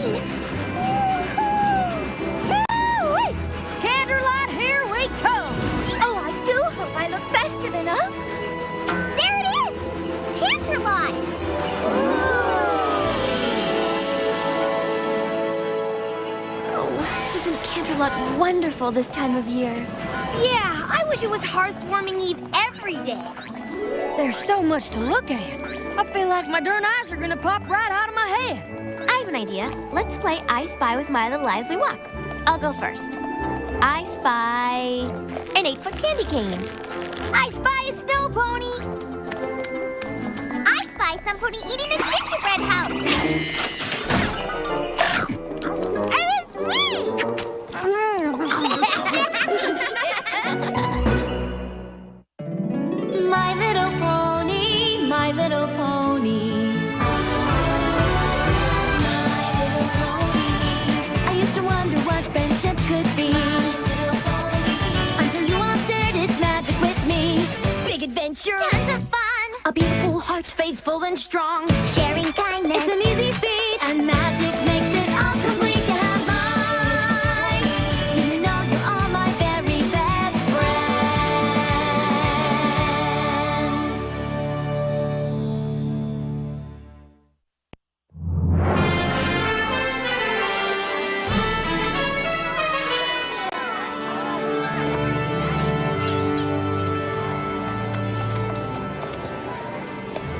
green! Woo-hoo! Candlelight, here we come! Oh, I do hope I look festive enough. There it is! Canterlot! Oh, isn't Canterlot wonderful this time of year? Yeah, I wish it was Hearth's warming eve every day. There's so much to look at. I feel like my darn eyes are gonna pop right out of my head. I have an idea. Let's play I Spy with my little eye as we walk. I'll go first. I spy an 8-foot candy cane. I spy a snow pony. I spy somebody eating a gingerbread house! It's me! My little pony, my little pony. I used to wonder what friendship could be. Until you all shared its magic with me. Big adventure. Tons of fun! A beautiful heart, faithful and strong. Sharing kindness. It's an easy feat, and magic makes it all complete. You have mine. Do you know you are my very best friends?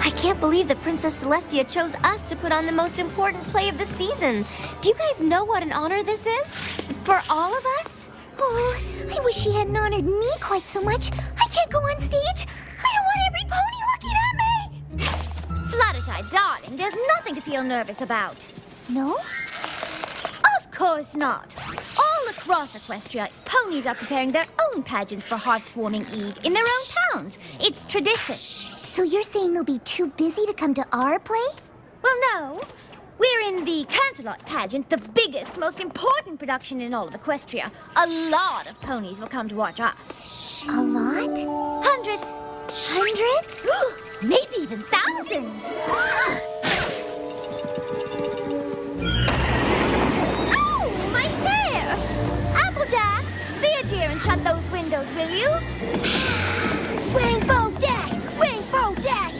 I can't believe that Princess Celestia chose us to put on the most important play of the season. Do you guys know what an honor this is? For all of us? Oh, I wish she hadn't honored me quite so much. I can't go on stage. I don't want every pony looking at me. Fluttershy, darling, there's nothing to feel nervous about. No? Of course not. All across Equestria, ponies are preparing their own pageants for Hearth's warming eve in their own towns. It's tradition. So you're saying they'll be too busy to come to our play? Well, no. We're in the Canterlot pageant, the biggest, most important production in all of Equestria. A lot of ponies will come to watch us. A lot? Hundreds. Hundreds? Maybe even thousands. Oh, my hair! Applejack, be a dear and shut those windows, will you? Rainbow Dash! Rainbow Dash!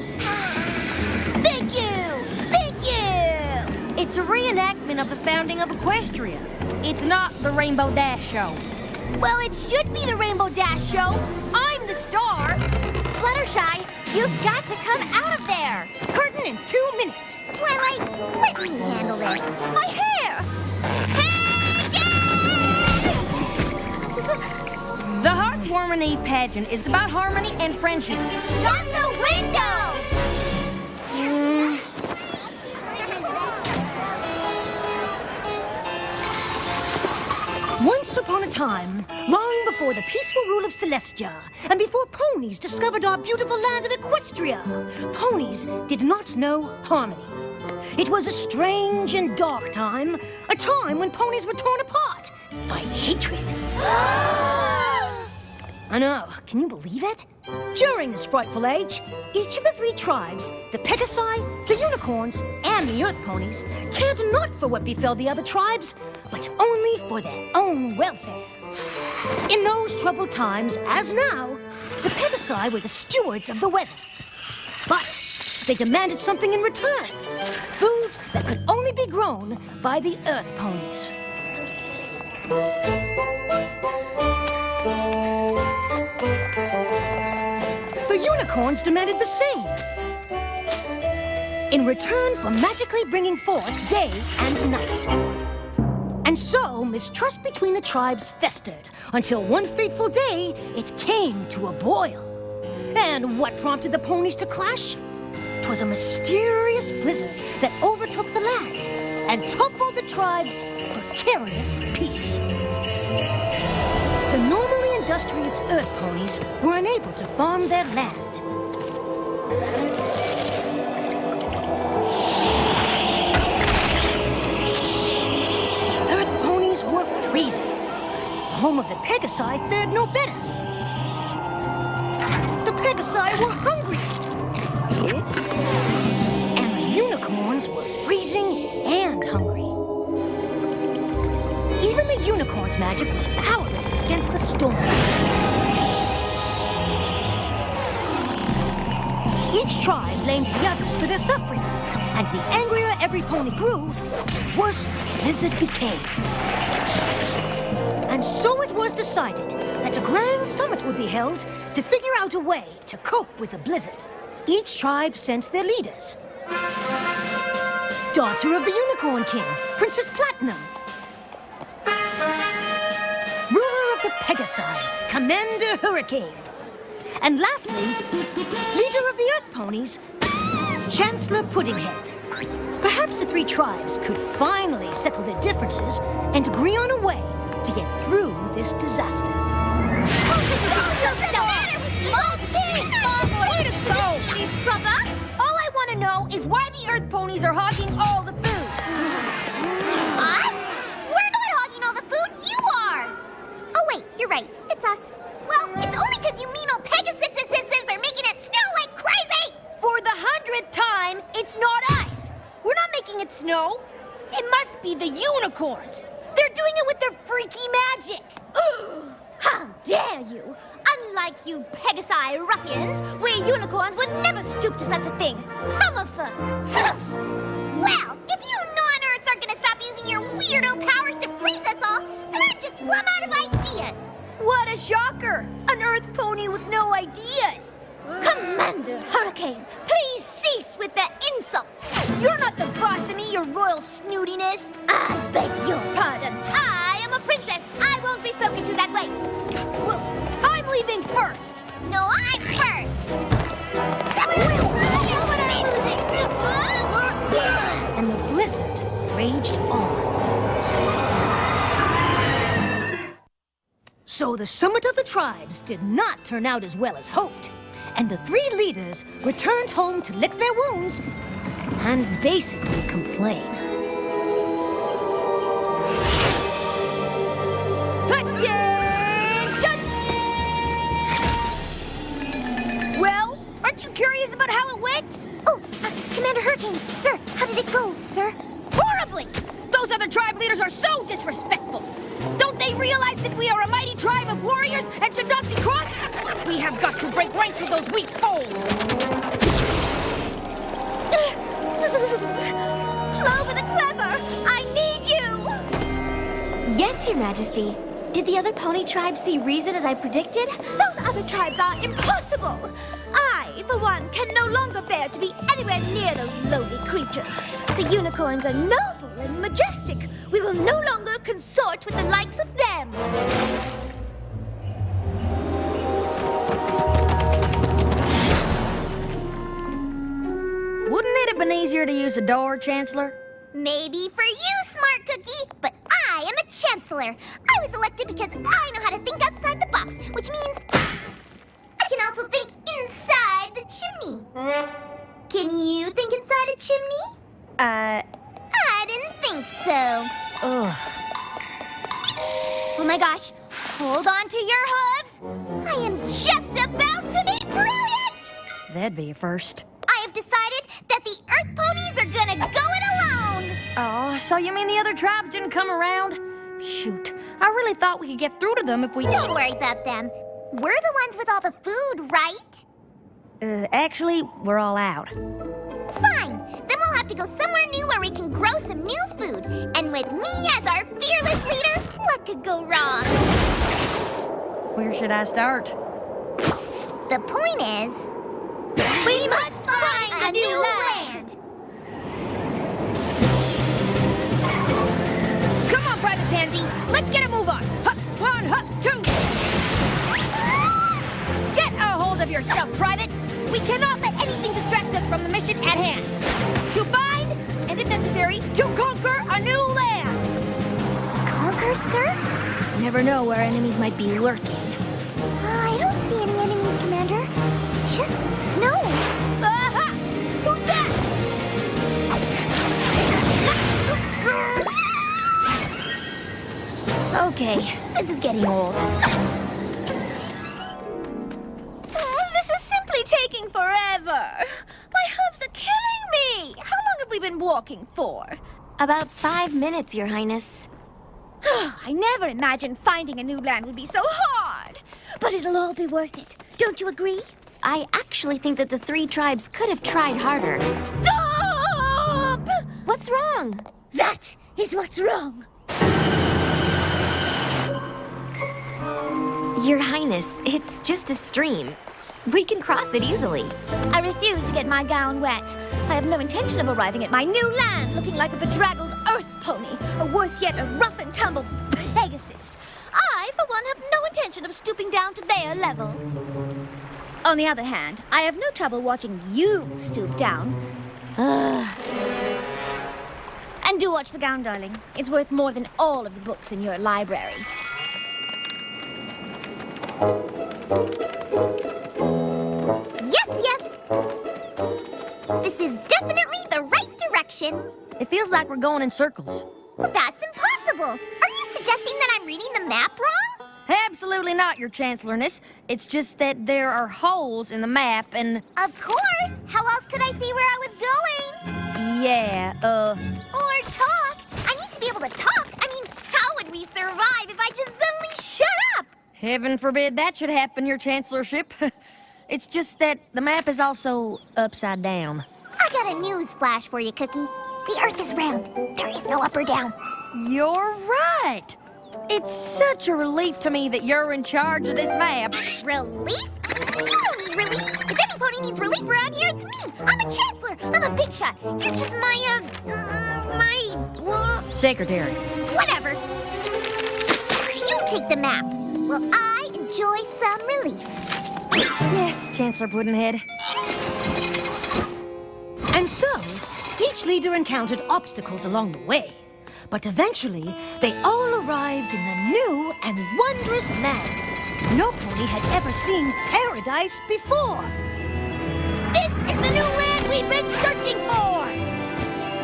Thank you! Thank you! It's a reenactment of the founding of Equestria. It's not the Rainbow Dash show. Well, it should be the Rainbow Dash show. I'm the star. Fluttershy, you've got to come out of there. Curtain in 2 minutes. Twilight, let me handle this. My hair! The Hearth's Warming Eve pageant is about harmony and friendship. Shut the window! Once upon a time, long before the peaceful rule of Celestia, and before ponies discovered our beautiful land of Equestria, ponies did not know harmony. It was a strange and dark time, a time when ponies were torn apart by hatred. I know, can you believe it? During this frightful age, each of the 3 tribes, the Pegasi, the Unicorns, and the Earth Ponies, cared not for what befell the other tribes, but only for their own welfare. In those troubled times, as now, the Pegasi were the stewards of the weather. But they demanded something in return, food that could only be grown by the Earth Ponies. The Unicorns demanded the same, in return for magically bringing forth day and night. And so mistrust between the tribes festered, until one fateful day it came to a boil. And what prompted the ponies to clash? 'Twas a mysterious blizzard that overtook the land and toppled the tribe's precarious peace. The normally industrious Earth Ponies were unable to farm their land. Earth Ponies were freezing. The home of the Pegasi fared no better. The Pegasi were hungry. And the Unicorns were freezing and hungry. magic was powerless against the storm. Each tribe blamed the others for their suffering, and the angrier every pony grew, the worse the blizzard became. And so it was decided that a grand summit would be held to figure out a way to cope with the blizzard. Each tribe sent their leaders. Daughter of the Unicorn King, Princess Platinum. Ruler of the Pegasi, Commander Hurricane. And lastly, leader of the Earth Ponies, Chancellor Puddinghead. Perhaps the three tribes could finally settle their differences and agree on a way to get through this disaster. All I want to know is why the Earth Ponies are hogging all the food. Us? We're not hogging all the food, you are! Oh wait, you're right, it's us. Well, it's only because you mean old Pegasuses are making it snow like crazy! For the 100th time, it's not us. We're not making it snow. It must be the unicorns. They're doing it with their freaky magic. How dare you! Unlike you Pegasi ruffians, we unicorns would never stoop to such a thing. Hummerford! Well, if you non-Earths aren't gonna stop using your weirdo powers to freeze us all, then I'm just plumb out of ideas. What a shocker! An Earth Pony with no ideas. Commander Hurricane, please cease with the insults. You're not the boss of me, your royal snootiness. I beg your pardon. I am a princess. I won't be spoken to that way. Well, I'm leaving first. No, I'm first. And the blizzard raged on. So the summit of the tribes did not turn out as well as hoped, and the three leaders returned home to lick their wounds and basically complain. Attention! Well, aren't you curious about how it went? Oh, Commander Hurricane, sir, how did it go, sir? Horribly! Those other tribe leaders are so disrespectful. Don't they realize that we are a mighty tribe of warriors and should not be crossed? We have got to break ranks with those weak foes. Clover the Clever, I need you! Yes, Your Majesty. Did the other pony tribes see reason as I predicted? Those other tribes are impossible! I, for one, can no longer bear to be anywhere near those lowly creatures. The unicorns are noble and majestic. We will no longer consort with the likes of them. Wouldn't it have been easier to use a door, Chancellor? Maybe for you, Smart Cookie, but I am a Chancellor. I was elected because I know how to think outside the box, which means I can also think inside the chimney. Can you think inside a chimney? I didn't think so. Ugh. Oh my gosh, hold on to your hooves. I am just about to be brilliant! That'd be a first. I have decided that the Earth Ponies are gonna go it alone! Oh, so you mean the other tribes didn't come around? Shoot, I really thought we could get through to them if we... Don't worry about them. We're the ones with all the food, right? Actually, we're all out. Fine. Then we'll have to go somewhere new where we can grow some new food. And with me as our fearless leader, what could go wrong? Where should I start? The point is, we must find a new land! Come on, Private Pansy. Let's get a move on. Hup, one, hup, two. Get a hold of yourself, Private. We cannot let anything distract us from the mission at hand. To find, and if necessary, to conquer a new land. Conquer, sir? Never know where enemies might be lurking. I don't see any enemies, Commander. Just snow. Aha! Who's that? Okay, this is getting old. This is simply taking forever. My hooves are killing me. How long have we been walking for? About 5 minutes, Your Highness. I never imagined finding a new land would be so hard. But it'll all be worth it. Don't you agree? I actually think that the three tribes could have tried harder. Stop! What's wrong? That is what's wrong. Your Highness, it's just a stream. We can cross it easily. I refuse to get my gown wet. I have no intention of arriving at my new land looking like a bedraggled earth pony, or worse yet, a rough and tumble Pegasus. I, for one, have no intention of stooping down to their level. On the other hand, I have no trouble watching you stoop down. And do watch the gown, darling. It's worth more than all of the books in your library. Yes! This is definitely the right direction. It feels like we're going in circles. Well, that's impossible. Are you suggesting that I'm reading the map wrong? Absolutely not, Your Chancellorness. It's just that there are holes in the map and... Of course! How else could I see where I was going? Yeah, Or talk. I need to be able to talk. I mean, how would we survive if I just suddenly shut up? Heaven forbid that should happen, Your Chancellorship. It's just that the map is also upside down. I got a news flash for you, Cookie. The Earth is round. There is no up or down. You're right. It's such a relief to me that you're in charge of this map. Relief? You don't need relief. If any pony needs relief around here, it's me. I'm a chancellor. I'm a big shot. You're just my, Secretary. whatever. You take the map. Will I enjoy some relief? Yes, Chancellor Puddinhead. And so, each leader encountered obstacles along the way. But eventually, they all arrived in the new and wondrous land. No pony had ever seen paradise before. This is the new land we've been searching for!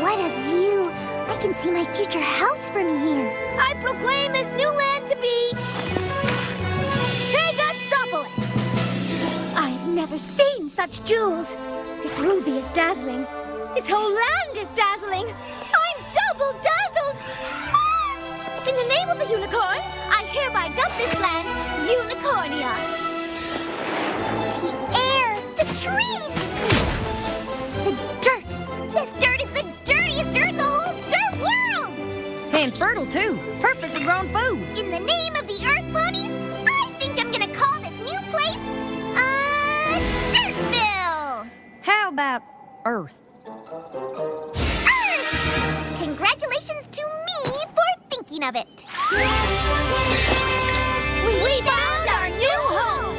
What a view. I can see my future house from here. I proclaim this new land to be... Pegasopolis! I've never seen such jewels. This ruby is dazzling. This whole land is dazzling. I'm double dazzled! In the name of the unicorns, I hereby dub this land Unicornia. The air, the trees, the dirt. This dirt is the dirtiest dirt in the whole dirt world. And fertile, too. Perfectly grown food. In the name of the Earth ponies, I think I'm gonna call this new place, Dirtville. How about Earth? Earth! Congratulations to me for thinking of it. We found our new home!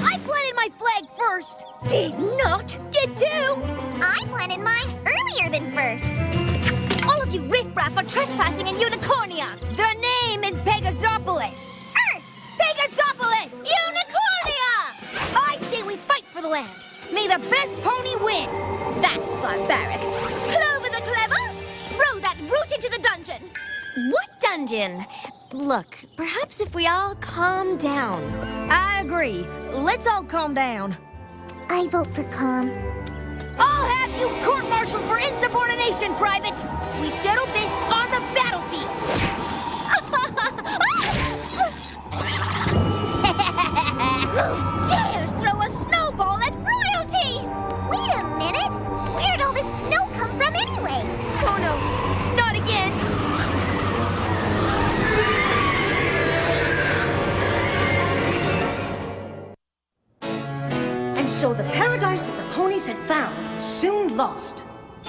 I planted my flag first. Did not. Did too. I planted mine earlier than first. All of you riffraff are trespassing in Unicornia. The name is Pegasopolis. Earth! Pegasopolis! Unicornia! I say we fight for the land. May the best pony win. That's barbaric. Clover the clever, throw that brute into the dungeon. What dungeon? Look, perhaps if we all calm down. I agree. Let's all calm down. I vote for calm. I'll have you court-martialed for insubordination, Private. We settled this on the battlefield. Who dares throw a snowball at royalty? Wait a minute. Where did all this snow come from anyway? Oh no, not again. And so the paradise that the ponies had found was soon lost,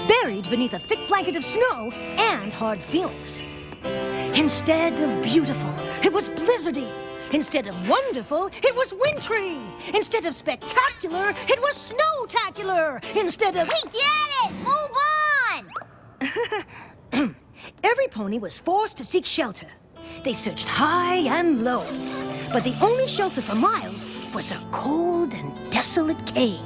buried beneath a thick blanket of snow and hard feelings. Instead of beautiful, it was blizzardy. Instead of wonderful, it was wintry. Instead of spectacular, it was snowtacular. Instead of... We get it! Move on! Every pony was forced to seek shelter. They searched high and low, but the only shelter for miles was a cold and desolate cave.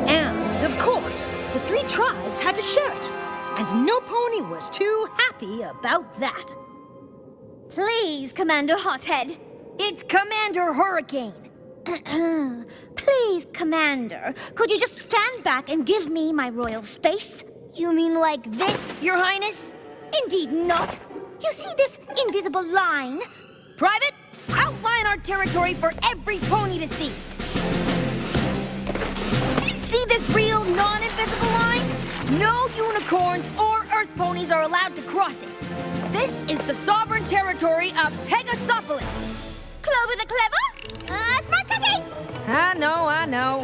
And, of course, the three tribes had to share it, and no pony was too happy about that. Please, Commander Hothead. It's Commander Hurricane. Please, Commander, could you just stand back and give me my royal space? You mean like this, Your Highness? Indeed not. You see this invisible line? Private, outline our territory for every pony to see. See this real, non-invisible line? No unicorns or earth ponies are allowed to cross it. This is the sovereign territory of Pegasopolis. Clover the Clever? Smart Cookie! I know.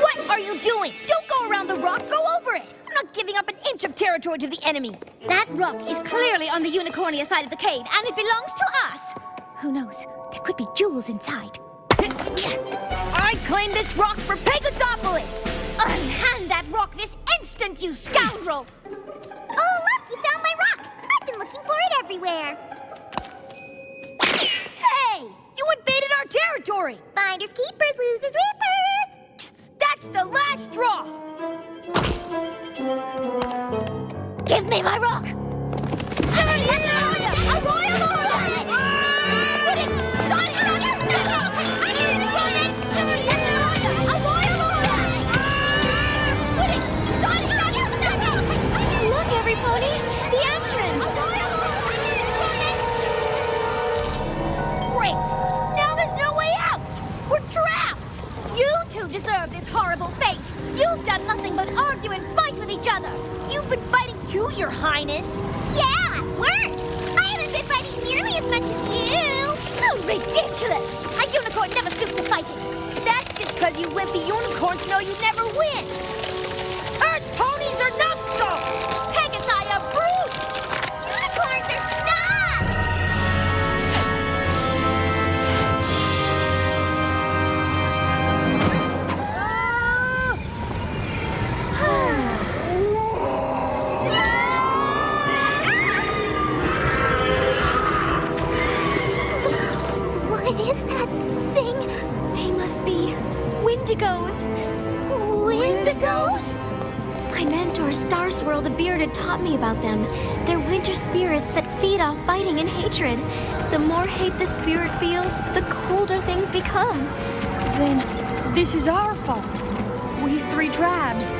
What are you doing? Don't go around the rock, go over it. I'm not giving up an inch of territory to the enemy. That rock is clearly on the unicornia side of the cave, and it belongs to us. Who knows? There could be jewels inside. I claim this rock for Pegasopolis. Unhand that rock this instant, you scoundrel! Oh, look, you found my rock! I've been looking for it everywhere. Hey, you invaded our territory. Finders keepers, losers reapers! That's the last straw. Give me my rock! A royal order! Look, every pony! The entrance! Great. Now there's no way out. We're trapped. You two deserve this horrible fate! You've done nothing but argue and fight with each other! You've been fighting too, Your Highness. Yeah, worse! I haven't been fighting nearly as much as you! How ridiculous! A unicorn never stoops to fighting! That's just because you wimpy unicorns know you never win. Earth ponies are numbskulls. Pegasi are brutes! Unicorns are stuck! What is that thing? They must be Wendigos! Wendigos? My mentor, Star Swirl the Beard, had taught me about them. They're winter spirits that feed off fighting and hatred. The more hate the spirit feels, the colder things become. Then this is our fault. We three tribes.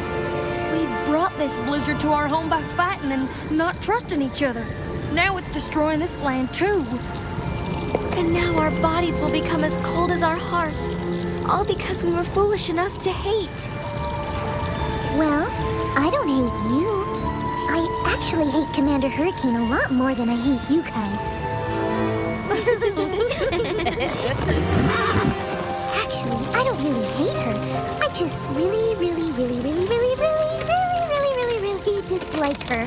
We brought this blizzard to our home by fighting and not trusting each other. Now it's destroying this land too. And now our bodies will become as cold as our hearts. All because we were foolish enough to hate. Well, I don't hate you. I actually hate Commander Hurricane a lot more than I hate you guys. Actually, I don't really hate her. I just really dislike her.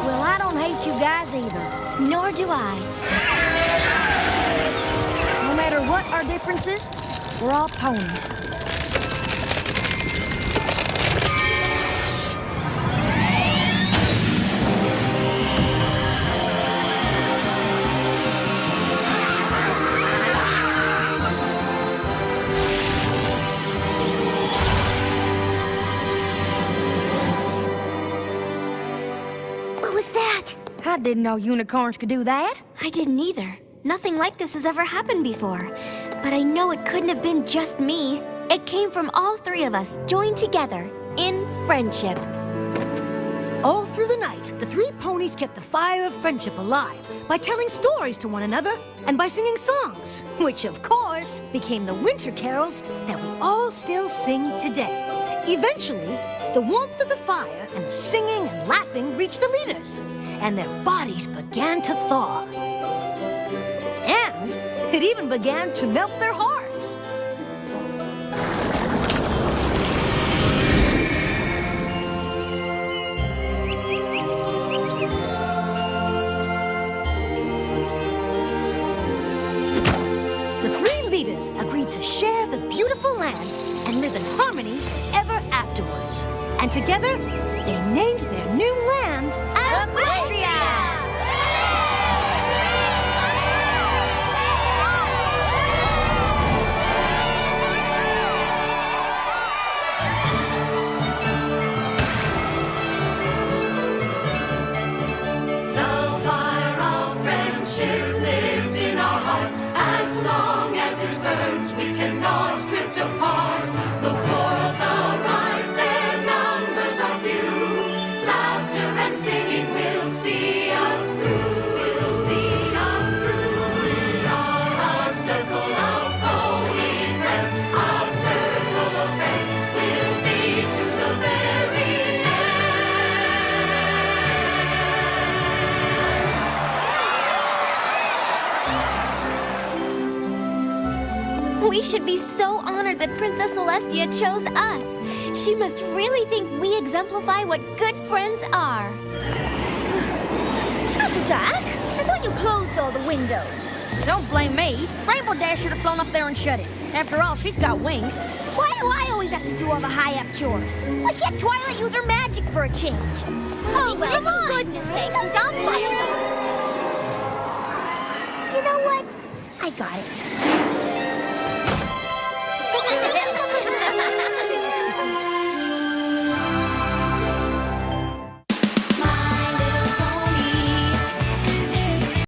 Well, I don't hate you guys either. Nor do I. No matter what our differences, we're all ponies. What was that? I didn't know unicorns could do that. I didn't either. Nothing like this has ever happened before. But I know it couldn't have been just me. It came from all three of us, joined together, in friendship. All through the night, the three ponies kept the fire of friendship alive by telling stories to one another and by singing songs, which of course became the winter carols that we all still sing today. Eventually, the warmth of the fire and the singing and laughing reached the leaders, and their bodies began to thaw. And it even began to melt their hearts. The three leaders agreed to share the beautiful land and live in harmony ever afterwards. And together, they named their new land Equestria! bonds we cannot drift apart. The quarrels arise, their numbers are few. Laughter and singing will see us through. Will see us through. We are a circle of holy friends. Our circle of friends will be to the very We should be so honored that Princess Celestia chose us. She must really think we exemplify what good friends are. Applejack, I thought you closed all the windows. Don't blame me. Rainbow Dash should have flown up there and shut it. After all, she's got wings. Why do I always have to do all the high-up chores? Why can't Twilight use her magic for a change? Oh, well, for goodness sakes, stop fighting. You know what? I got it.